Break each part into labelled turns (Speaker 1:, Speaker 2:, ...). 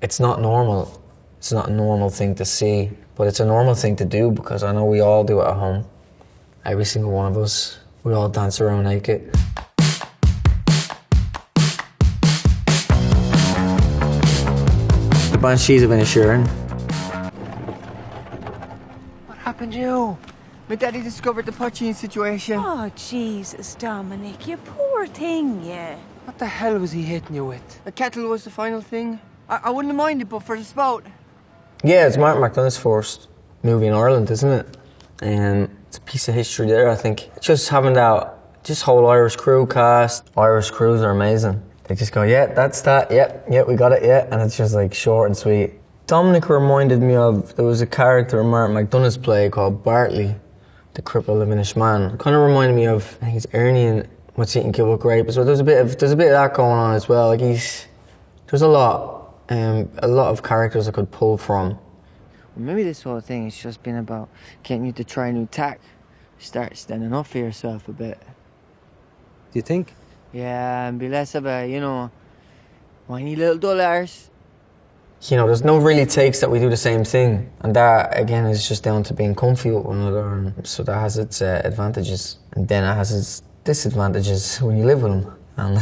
Speaker 1: It's not normal. It's not a normal thing to see, but it's a normal thing to do because I know we all do it at home. Every single one of us. We all dance around naked. The Banshees of Inisherin.
Speaker 2: What happened to you? My daddy discovered the poaching situation.
Speaker 3: Oh, Jesus, Dominic, you poor thing, yeah.
Speaker 2: What the hell was he hitting you with? A kettle was the final thing. I wouldn't have minded, but for the spout.
Speaker 1: Yeah, it's Martin McDonagh's first movie in Ireland, isn't it? It's a piece of history there, I think. Just having that, just whole Irish crew cast. Irish crews are amazing. They just go, yeah, that's that, yeah, we got it, yeah. And it's just like short and sweet. Dominic reminded me of, there was a character in Martin McDonagh's play called Bartley, the cripple Liminish man. Kind of reminded me of, I think it's Ernie in What's Eating Killed with Grape. So there's a bit of that going on as well. Like there's a lot of characters I could pull from.
Speaker 2: Well, maybe this whole thing has just been about getting you to try a new tack. Start standing up for yourself a bit.
Speaker 4: Do you think?
Speaker 2: Yeah, and be less of a, whiny little dull arse.
Speaker 1: There's no really takes that we do the same thing. And that, again, is just down to being comfy with one another. And so that has its advantages. And then it has its disadvantages when you live with them. And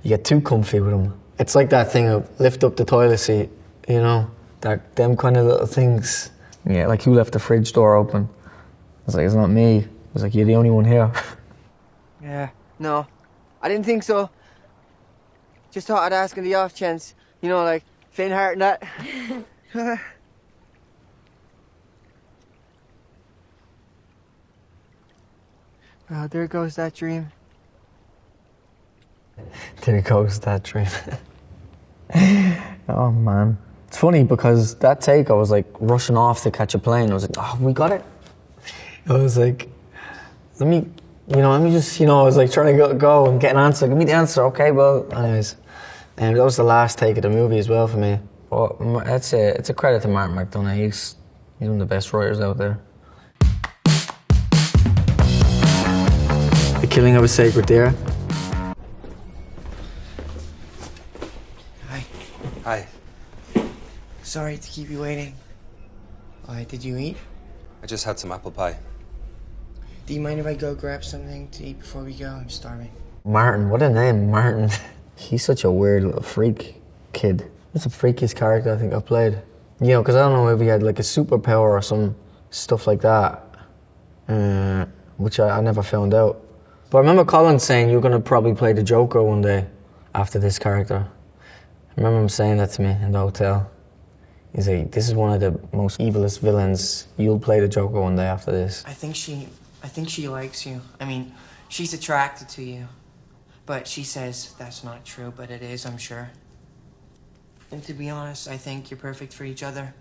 Speaker 1: you get too comfy with them. It's like that thing of lift up the toilet seat, them kind of little things. Yeah, like you left the fridge door open. I was like, it's not me. I was like, you're the only one here.
Speaker 2: Yeah, no, I didn't think so. Just thought I'd ask on the off chance, like faint heart and that. Oh, there goes that dream.
Speaker 1: There goes that dream. Oh man. It's funny because that take I was like rushing off to catch a plane. I was like, oh, we got it. I was like, let me just, I was like trying to go and get an answer. Give me the answer, okay, well, anyways. And that was the last take of the movie as well for me. But it's a credit to Martin McDonagh. He's one of the best writers out there. The Killing of a Sacred Deer.
Speaker 2: Hi.
Speaker 4: Hi.
Speaker 2: Sorry to keep you waiting. Did you eat?
Speaker 4: I just had some apple pie.
Speaker 2: Do you mind if I go grab something to eat before we go? I'm starving.
Speaker 1: Martin, what a name, Martin. He's such a weird little freak kid. That's the freakiest character I think I've played. Because I don't know if he had like a superpower or some stuff like that, which I never found out. But I remember Colin saying you're going to probably play the Joker one day after this character. I remember him saying that to me in the hotel. He's like, this is one of the most evilest villains. You'll play the Joker one day after this.
Speaker 2: I think she likes you. I mean, she's attracted to you. But she says that's not true, but it is, I'm sure. And to be honest, I think you're perfect for each other.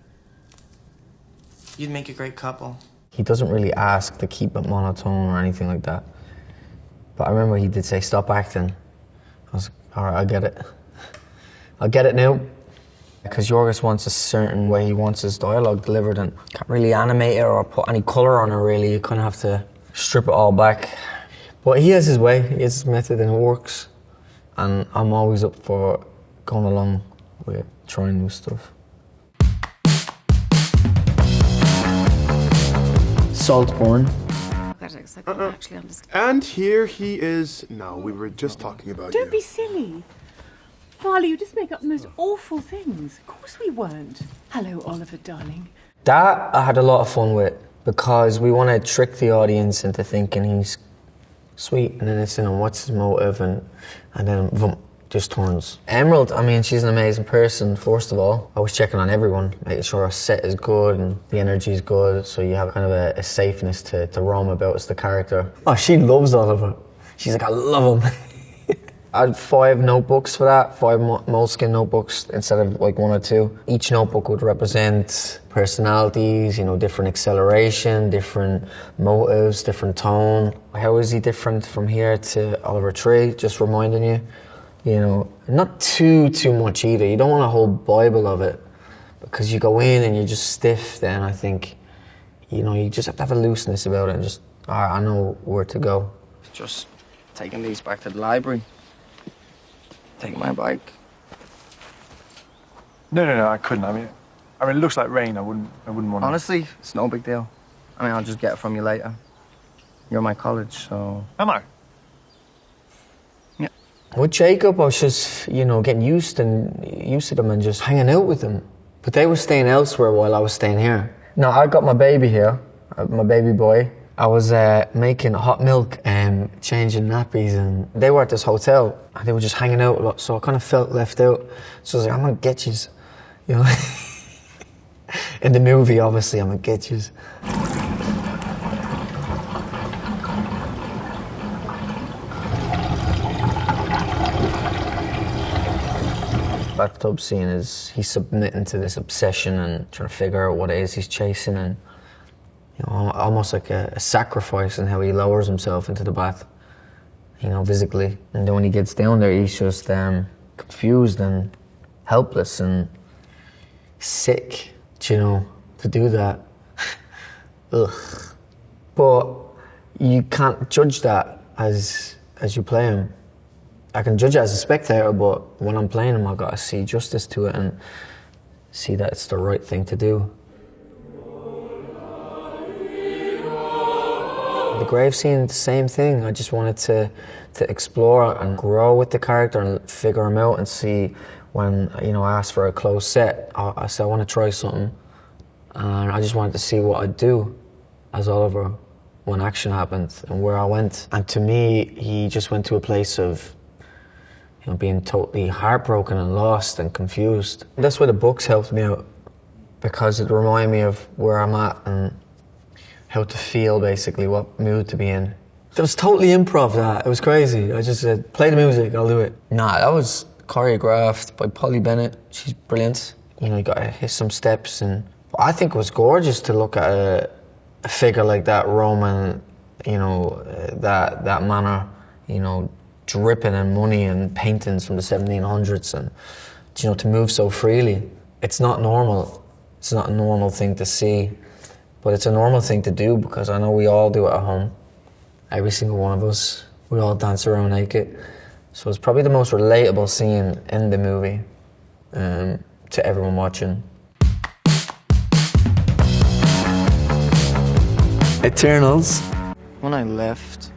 Speaker 2: You'd make a great couple.
Speaker 1: He doesn't really ask to keep it monotone or anything like that. But I remember he did say, stop acting. I was like, all right, I get it. I'll get it now. Because Yorgos wants a certain way, he wants his dialogue delivered and can't really animate it or put any colour on it really. You kind of have to strip it all back. But he has his way, he has his method and it works. And I'm always up for going along with trying new stuff. Saltburn.
Speaker 3: That looks like I'm actually understand.
Speaker 5: And here he is now. We were just talking about
Speaker 6: Don't
Speaker 5: you.
Speaker 6: be silly. Farley, you just make up the most awful things. Of course we weren't. Hello, Oliver, darling.
Speaker 1: That I had a lot of fun with because we want to trick the audience into thinking he's sweet and innocent and what's his motive and then boom, just turns. Emerald, I mean, she's an amazing person, first of all. I was checking on everyone, making sure our set is good and the energy is good, so you have kind of a safeness to roam about as the character. Oh, she loves Oliver. She's like, I love him. I had 5 notebooks for that, 5 moleskin notebooks instead of like 1 or 2. Each notebook would represent personalities, different acceleration, different motives, different tone. How is he different from here to Oliver Tree? Just reminding you, not too much either. You don't want a whole Bible of it because you go in and you're just stiff then. I think, you just have to have a looseness about it and just, all right, I know where to go.
Speaker 2: Just taking these back to the library. Take my bike.
Speaker 7: No, I couldn't. I mean, it looks like rain. I wouldn't want to.
Speaker 8: Honestly, it's no big deal. I mean, I'll just get it from you later. You're my college, so...
Speaker 7: Am I?
Speaker 8: Yeah.
Speaker 1: With Jacob, I was just, getting used to them and just hanging out with them. But they were staying elsewhere while I was staying here. No, I got my baby here, my baby boy. I was making hot milk and changing nappies, and they were at this hotel and they were just hanging out a lot, so I kind of felt left out. So I was like, I'm gonna get yous, In the movie, obviously, I'm gonna get yous. Bathtub scene is he's submitting to this obsession and trying to figure out what it is he's chasing, and almost like a sacrifice in how he lowers himself into the bath, physically. And then when he gets down there, he's just confused and helpless and sick, to do that. Ugh. But you can't judge that as you play him. I can judge it as a spectator, but when I'm playing him, I've got to see justice to it and see that it's the right thing to do. The grave scene, the same thing. I just wanted to explore and grow with the character and figure him out and see when, I asked for a closed set. I said, I want to try something. And I just wanted to see what I'd do as Oliver when action happened and where I went. And to me, he just went to a place of being totally heartbroken and lost and confused. That's where the books helped me out, because it reminded me of where I'm at and how to feel, basically, what mood to be in. It was totally improv, that. It was crazy. I just said, play the music, I'll do it. Nah, that was choreographed by Polly Bennett. She's brilliant. You got to hit some steps. And I think it was gorgeous to look at a figure like that, Roman, that manner, dripping in money and paintings from the 1700s, and to move so freely. It's not normal. It's not a normal thing to see, but it's a normal thing to do, because I know we all do it at home. Every single one of us. We all dance around naked. So it's probably the most relatable scene in the movie to everyone watching. Eternals.
Speaker 8: When I left,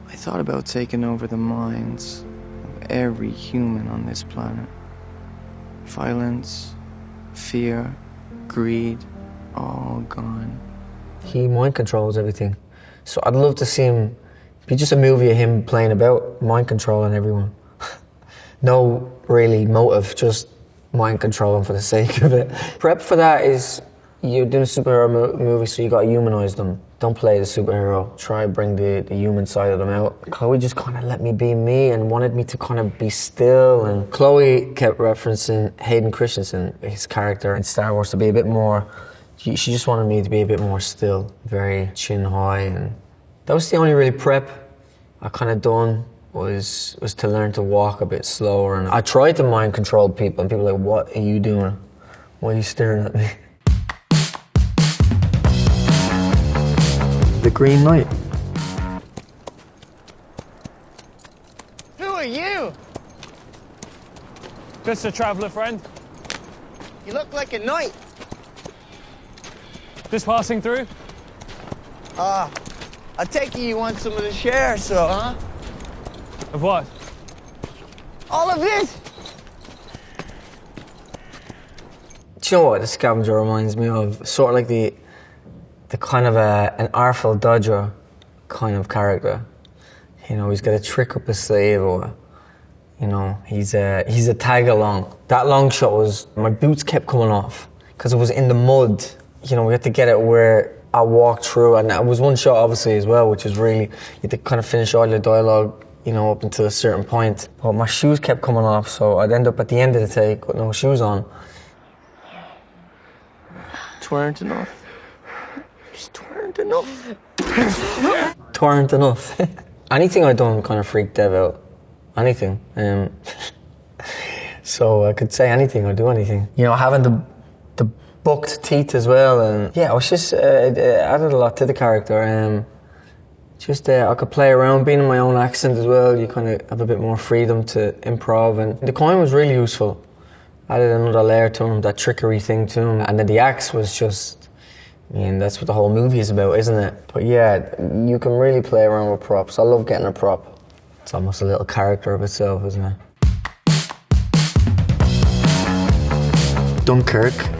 Speaker 8: I thought about taking over the minds of every human on this planet. Violence, fear, greed, all gone.
Speaker 1: He mind controls everything. So I'd love to see him be just a movie of him playing about mind controlling everyone. No really motive, just mind controlling for the sake of it. Prep for that is you're doing a superhero movie, so you got to humanize them. Don't play the superhero. Try bring the human side of them out. Chloe just kind of let me be me and wanted me to kind of be still. And Chloe kept referencing Hayden Christensen, his character in Star Wars, to be a bit more. She just wanted me to be a bit more still, very chin high, and that was the only really prep I kind of done was to learn to walk a bit slower. And I tried to mind control people, and people were like, "What are you doing? Why are you staring at me?" The Green Knight.
Speaker 2: Who are you?
Speaker 9: Just a traveller friend.
Speaker 2: You look like a knight.
Speaker 9: Just passing through.
Speaker 2: I take it you want some of the share, so, huh?
Speaker 9: Of what?
Speaker 2: All of this?
Speaker 1: Do you know what the scavenger reminds me of? Sort of like the kind of an artful dodger kind of character. He's got a trick up his sleeve, or he's a tag along. That long shot was, my boots kept coming off because it was in the mud. We had to get it where I walked through, and it was one shot obviously as well, which is really, you had to kind of finish all your dialogue, up until a certain point. But my shoes kept coming off, so I'd end up at the end of the take with no shoes on.
Speaker 8: Tweren't enough. Just tweren't enough.
Speaker 1: Tweren't enough. Anything I'd done kind of freaked Dev out. Anything. So I could say anything or do anything. Having the bucked teeth as well, and yeah, it was just it added a lot to the character. I could play around being in my own accent as well. You kind of have a bit more freedom to improv, and the coin was really useful. Added another layer to him, that trickery thing to him. And then the axe was just, I mean, that's what the whole movie is about, isn't it? But yeah, you can really play around with props. I love getting a prop. It's almost a little character of itself, isn't it? Dunkerque.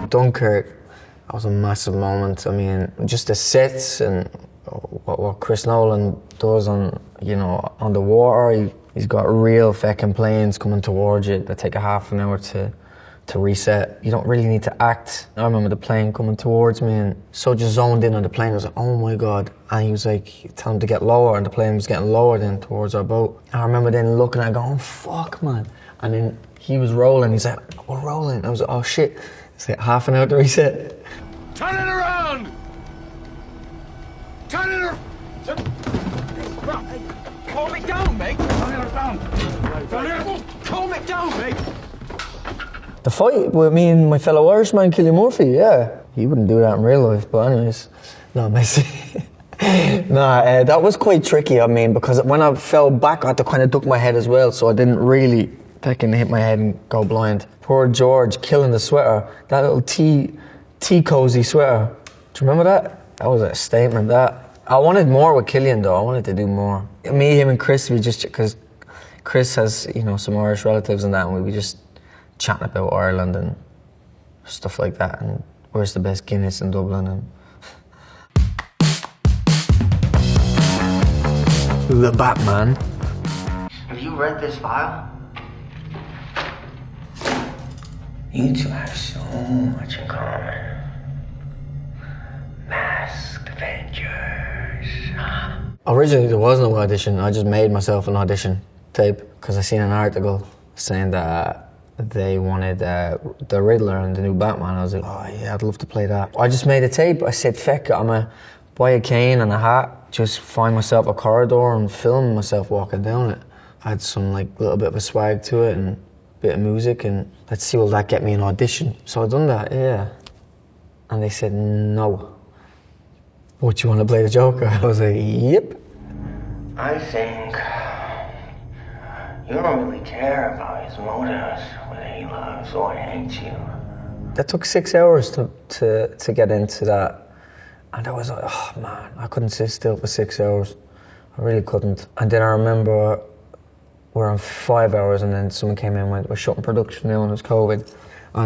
Speaker 1: That was a massive moment. I mean, just the sets and what Chris Nolan does on, you know, on the water. He's got real fucking planes coming towards you that take a half an hour to reset. You don't really need to act. I remember the plane coming towards me and so just zoned in on the plane. I was like, oh my God. And he was like, tell him to get lower, and the plane was getting lower then towards our boat. I remember then looking at it going, fuck man. And then he was rolling, he's like, we're rolling. I was like, oh shit. It's like half an hour to reset.
Speaker 10: Turn it around! Turn it around! Calm it down, mate! Turn it down! Calm it down, mate!
Speaker 1: The fight with me and my fellow Irishman, Cillian Murphy, yeah. He wouldn't do that in real life, but anyways. No, messy. That was quite tricky, I mean, because when I fell back, I had to kind of duck my head as well, so I didn't really fucking hit my head and go blind. Poor George killing the sweater, that little tea cozy sweater. Do you remember that? That was a statement, that. I wanted more with Cillian though, I wanted to do more. Me, him and Chris, we just, because Chris has, you know, some Irish relatives and that, and we just chatting about Ireland and stuff like that, and where's the best Guinness in Dublin, and the Batman.
Speaker 2: Have you read this file? You two have so much in common. Masked Avengers.
Speaker 1: Originally there was no audition, I just made myself an audition tape because I seen an article saying that they wanted the Riddler and the new Batman. I was like, oh yeah, I'd love to play that. I just made a tape. I said, feck it, I'm gonna buy a cane and a hat, just find myself a corridor and film myself walking down it. I had some like little bit of a swag to it and a bit of music, and let's see, will that get me an audition? So I done that, yeah. And they said, no. What, you want to play the Joker? I was like, yep.
Speaker 2: I think you don't really care about his motives, whether he loves or hates you.
Speaker 1: That took 6 hours to get into that. And I was like, oh man, I couldn't sit still for 6 hours. I really couldn't. And then I remember we're on 5 hours, and then someone came in and went, we're shutting production now and it was COVID. I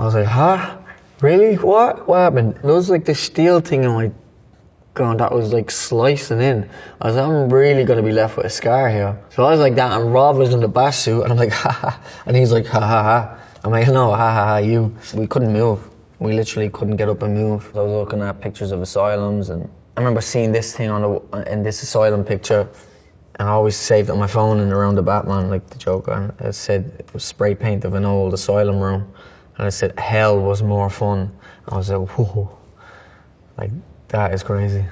Speaker 1: was like, huh? Really? What happened? There was like this steel thing on my gun that was like slicing in. I was like, I'm really gonna be left with a scar here. So I was like that, and Rob was in the bass suit, and I'm like, ha ha. And he's like, ha ha ha. I'm like, no, ha ha ha, you. We couldn't move. We literally couldn't get up and move. I was looking at pictures of asylums, and I remember seeing this thing in this asylum picture, and I always saved it on my phone and around the Batman, like the Joker, and it said, it was spray paint of an old asylum room, and it said, hell was more fun. I was like, whoa, like, that is crazy.